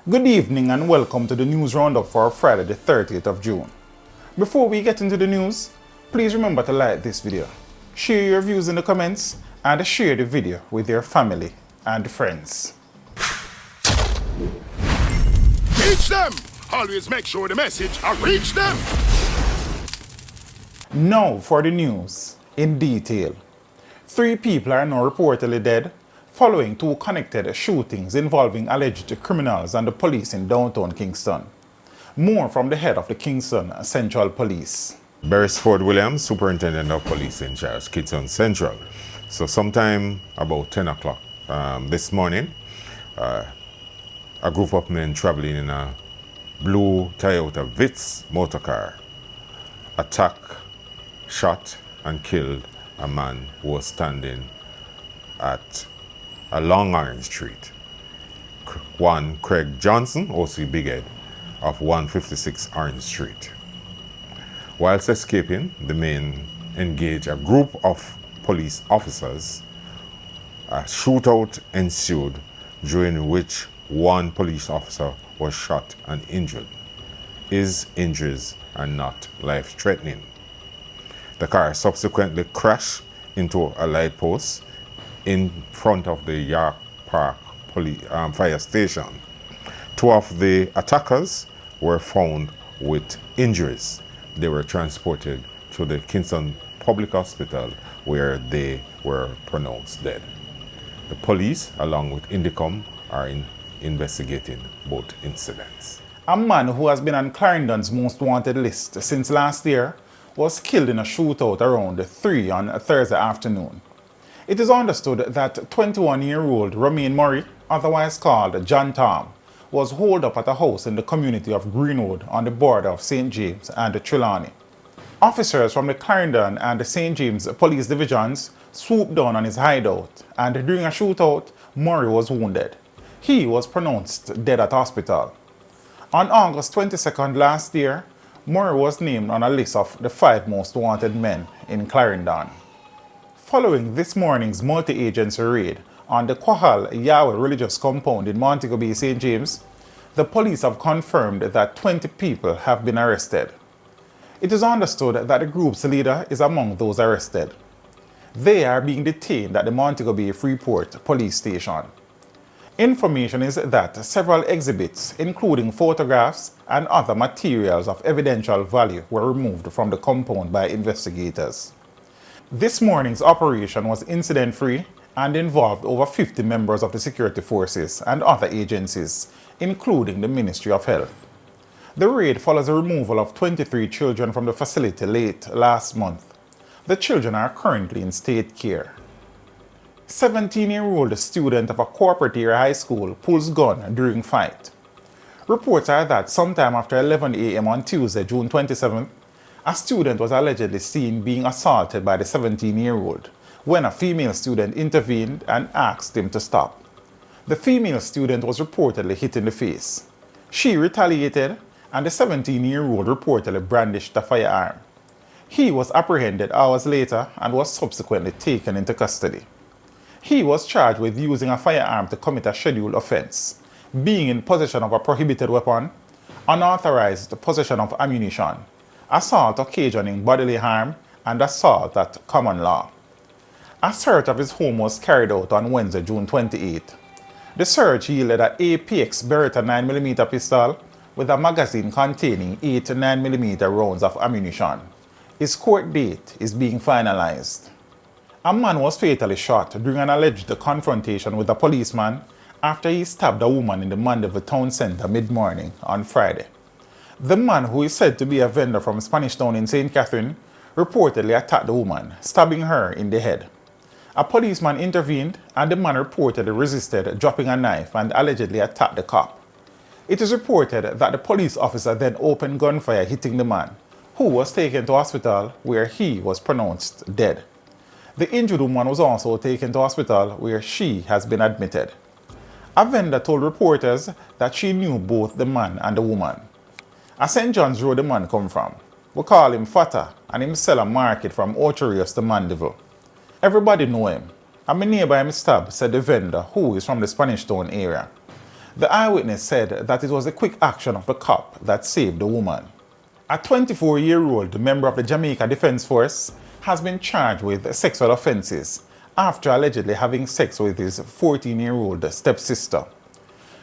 Good evening and welcome to the news roundup for Friday the 30th of June. Before we get into the news, please remember to like this video, share your views in the comments, and share the video with your family and friends. Reach them! Always make sure the message reach them! Now for the news in detail. 3 people are now reportedly dead following 2 connected shootings involving alleged criminals and the police in downtown Kingston. More from the head of the Kingston Central Police. Beresford Williams, Superintendent of Police in charge, Kingston Central. So sometime about 10 o'clock this morning, a group of men traveling in a blue Toyota Vitz motorcar attacked, shot and killed a man who was standing at along Orange Street. One Craig Johnson, OC Big Head, of 156 Orange Street. Whilst escaping, the men engaged a group of police officers. A shootout ensued, during which one police officer was shot and injured. His injuries are not life-threatening. The car subsequently crashed into a light post in front of the York Park fire station. 2 of the attackers were found with injuries. They were transported to the Kingston Public Hospital where they were pronounced dead. The police, along with Indicom, are investigating both incidents. A man who has been on Clarendon's most wanted list since last year was killed in a shootout around 3 on a Thursday afternoon. It is understood that 21-year-old Romaine Murray, otherwise called John Tom, was holed up at a house in the community of Greenwood on the border of St. James and Trelawney. Officers from the Clarendon and the St. James police divisions swooped down on his hideout, and during a shootout, Murray was wounded. He was pronounced dead at hospital. On August 22nd last year, Murray was named on a list of the 5 most wanted men in Clarendon. Following this morning's multi-agency raid on the Quahal Yahweh religious compound in Montego Bay, St. James, the police have confirmed that 20 people have been arrested. It is understood that the group's leader is among those arrested. They are being detained at the Montego Bay Freeport police station. Information is that several exhibits, including photographs and other materials of evidential value, were removed from the compound by investigators. This morning's operation was incident-free and involved over 50 members of the security forces and other agencies, including the Ministry of Health. The raid follows the removal of 23 children from the facility late last month. The children are currently in state care. 17-year-old student of a corporate area high school pulls gun during fight. Reports are that sometime after 11 a.m. on Tuesday, June 27th, a student was allegedly seen being assaulted by the 17-year-old when a female student intervened and asked him to stop. The female student was reportedly hit in the face. She retaliated, and the 17-year-old reportedly brandished a firearm. He was apprehended hours later and was subsequently taken into custody. He was charged with using a firearm to commit a scheduled offense, being in possession of a prohibited weapon, unauthorized possession of ammunition, assault occasioning bodily harm, and assault at common law. A search of his home was carried out on Wednesday, June 28. The search yielded an APX Beretta 9mm pistol with a magazine containing 8 9mm rounds of ammunition. His court date is being finalized. A man was fatally shot during an alleged confrontation with a policeman after he stabbed a woman in the Mandeville Town Centre mid-morning on Friday. The man, who is said to be a vendor from Spanish Town in St. Catherine, reportedly attacked the woman, stabbing her in the head. A policeman intervened, and the man reportedly resisted, dropping a knife and allegedly attacked the cop. It is reported that the police officer then opened gunfire, hitting the man, who was taken to hospital where he was pronounced dead. The injured woman was also taken to hospital where she has been admitted. A vendor told reporters that she knew both the man and the woman. A St. John's Road the man come from. We call him Fata, and him sell a market from Orcharius to Mandeville. Everybody know him. And my neighbor him stab, said the vendor, who is from the Spanish Town area. The eyewitness said that it was the quick action of the cop that saved the woman. A 24-year-old member of the Jamaica Defense Force has been charged with sexual offenses after allegedly having sex with his 14-year-old stepsister.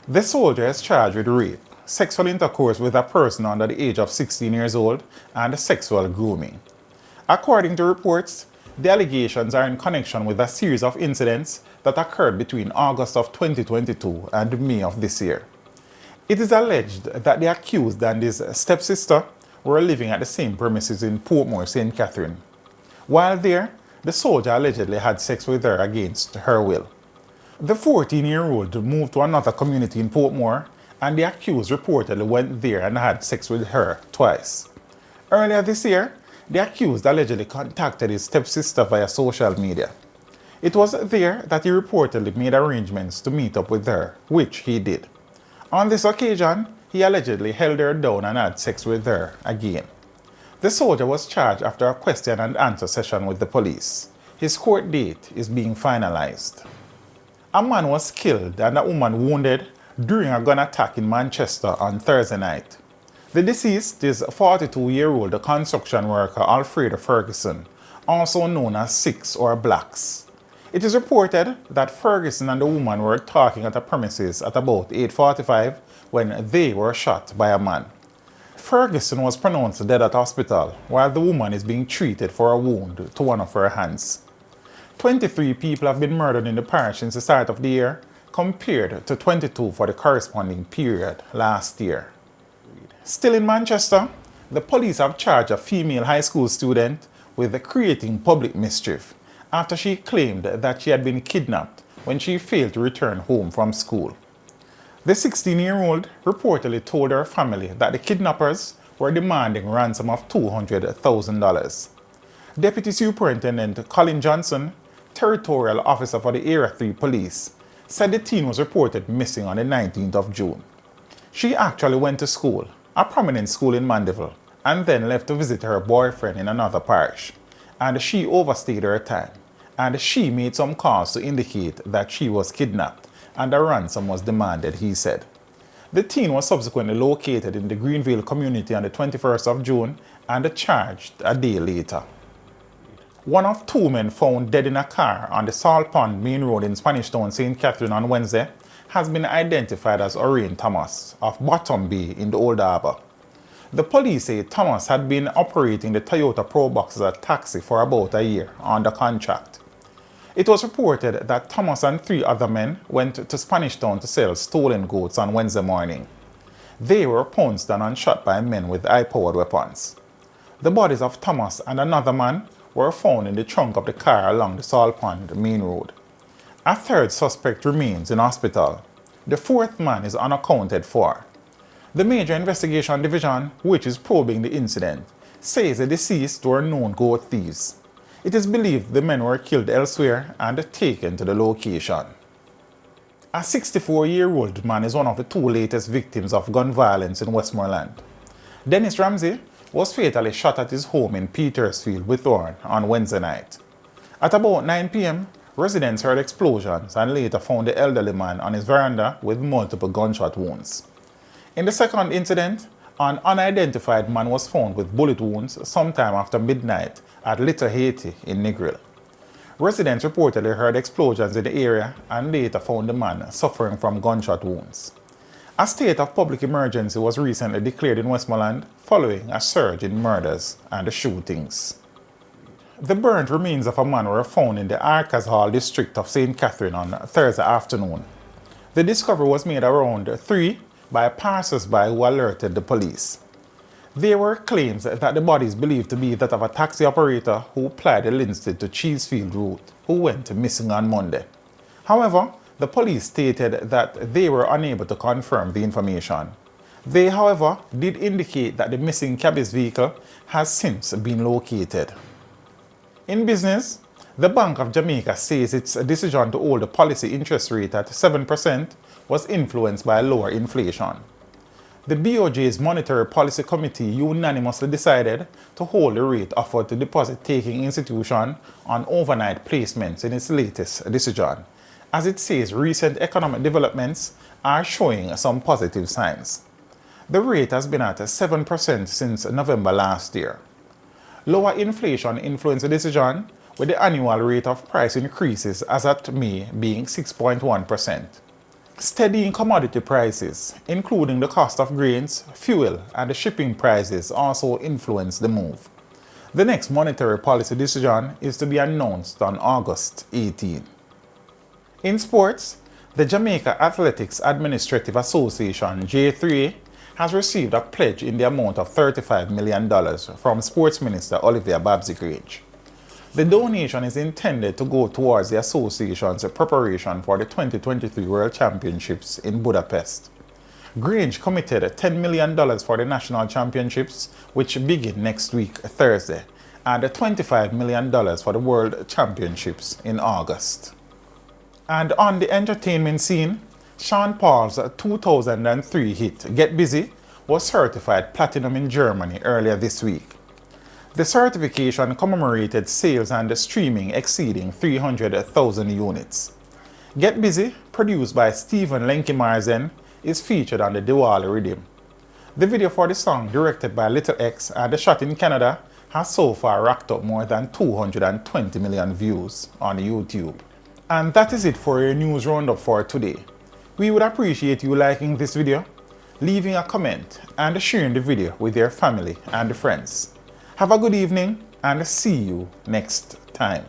The soldier is charged with rape, sexual intercourse with a person under the age of 16 years old, and sexual grooming. According to reports, the allegations are in connection with a series of incidents that occurred between August of 2022 and May of this year. It is alleged that the accused and his stepsister were living at the same premises in Portmore, St. Catherine. While there, the soldier allegedly had sex with her against her will. The 14-year-old moved to another community in Portmore, and the accused reportedly went there and had sex with her twice. Earlier this year, the accused allegedly contacted his stepsister via social media. It was there that he reportedly made arrangements to meet up with her, which he did. On this occasion, he allegedly held her down and had sex with her again. The soldier was charged after a question and answer session with the police. His court date is being finalized. A man was killed and a woman wounded during a gun attack in Manchester on Thursday night. The deceased is 42-year-old construction worker Alfredo Ferguson, also known as Six or Blacks. It is reported that Ferguson and the woman were talking at a premises at about 8:45 when they were shot by a man. Ferguson was pronounced dead at hospital, while the woman is being treated for a wound to one of her hands. 23 people have been murdered in the parish since the start of the year, compared to 22 for the corresponding period last year. Still in Manchester, the police have charged a female high school student with creating public mischief after she claimed that she had been kidnapped when she failed to return home from school. The 16-year-old reportedly told her family that the kidnappers were demanding a ransom of $200,000. Deputy Superintendent Colin Johnson, Territorial Officer for the Area 3 Police, said the teen was reported missing on the 19th of June. She actually went to school, a prominent school in Mandeville, and then left to visit her boyfriend in another parish, and she overstayed her time, and she made some calls to indicate that she was kidnapped and a ransom was demanded, he said. The teen was subsequently located in the Greenville community on the 21st of June and charged a day later. One of two men found dead in a car on the Salt Pond Main Road in Spanish Town, St. Catherine on Wednesday has been identified as Orion Thomas of Bottom Bay in the Old Harbour. The police say Thomas had been operating the Toyota Probox as a taxi for about a year under contract. It was reported that Thomas and 3 other men went to Spanish Town to sell stolen goods on Wednesday morning. They were pounced on and shot by men with high-powered weapons. The bodies of Thomas and another man were found in the trunk of the car along the Salt Pond Main Road. A 3rd suspect remains in hospital. The 4th man is unaccounted for. The Major Investigation Division, which is probing the incident, says the deceased were known goat thieves. It is believed the men were killed elsewhere and taken to the location. A 64-year-old man is one of the 2 latest victims of gun violence in Westmoreland. Dennis Ramsey was fatally shot at his home in Petersfield, Withorn, on Wednesday night. At about 9 p.m., residents heard explosions and later found the elderly man on his veranda with multiple gunshot wounds. In the second incident, an unidentified man was found with bullet wounds sometime after midnight at Little Haiti in Negril. Residents reportedly heard explosions in the area and later found the man suffering from gunshot wounds. A state of public emergency was recently declared in Westmoreland following a surge in murders and shootings. The burnt remains of a man were found in the Arcas Hall district of St. Catherine on Thursday afternoon. The discovery was made around 3 by passers-by who alerted the police. There were claims that the body is believed to be that of a taxi operator who plied the Linstead to Cheesefield route, who went missing on Monday. However, the police stated that they were unable to confirm the information. They, however, did indicate that the missing cabby's vehicle has since been located. In business, the Bank of Jamaica says its decision to hold the policy interest rate at 7% was influenced by lower inflation. The BOJ's Monetary Policy Committee unanimously decided to hold the rate offered to deposit-taking institutions on overnight placements in its latest decision, as it says recent economic developments are showing some positive signs. The rate has been at 7% since November last year. Lower inflation influenced the decision, with the annual rate of price increases as at May being 6.1%. Steadying commodity prices, including the cost of grains, fuel, and the shipping prices, also influenced the move. The next monetary policy decision is to be announced on August 18. In sports, the Jamaica Athletics Administrative Association, J3A, has received a pledge in the amount of $35 million from Sports Minister Olivia Babsy-Grange. The donation is intended to go towards the association's preparation for the 2023 World Championships in Budapest. Grange committed $10 million for the National Championships, which begin next week, Thursday, and $25 million for the World Championships in August. And on the entertainment scene, Sean Paul's 2003 hit Get Busy was certified platinum in Germany earlier this week. The certification commemorated sales and streaming exceeding 300,000 units. Get Busy, produced by Stephen Lenky-Marzen, is featured on the Diwali rhythm. The video for the song, directed by Little X and shot in Canada, has so far racked up more than 220 million views on YouTube. And that is it for your news roundup for today. We would appreciate you liking this video, leaving a comment, and sharing the video with your family and friends. Have a good evening, and see you next time.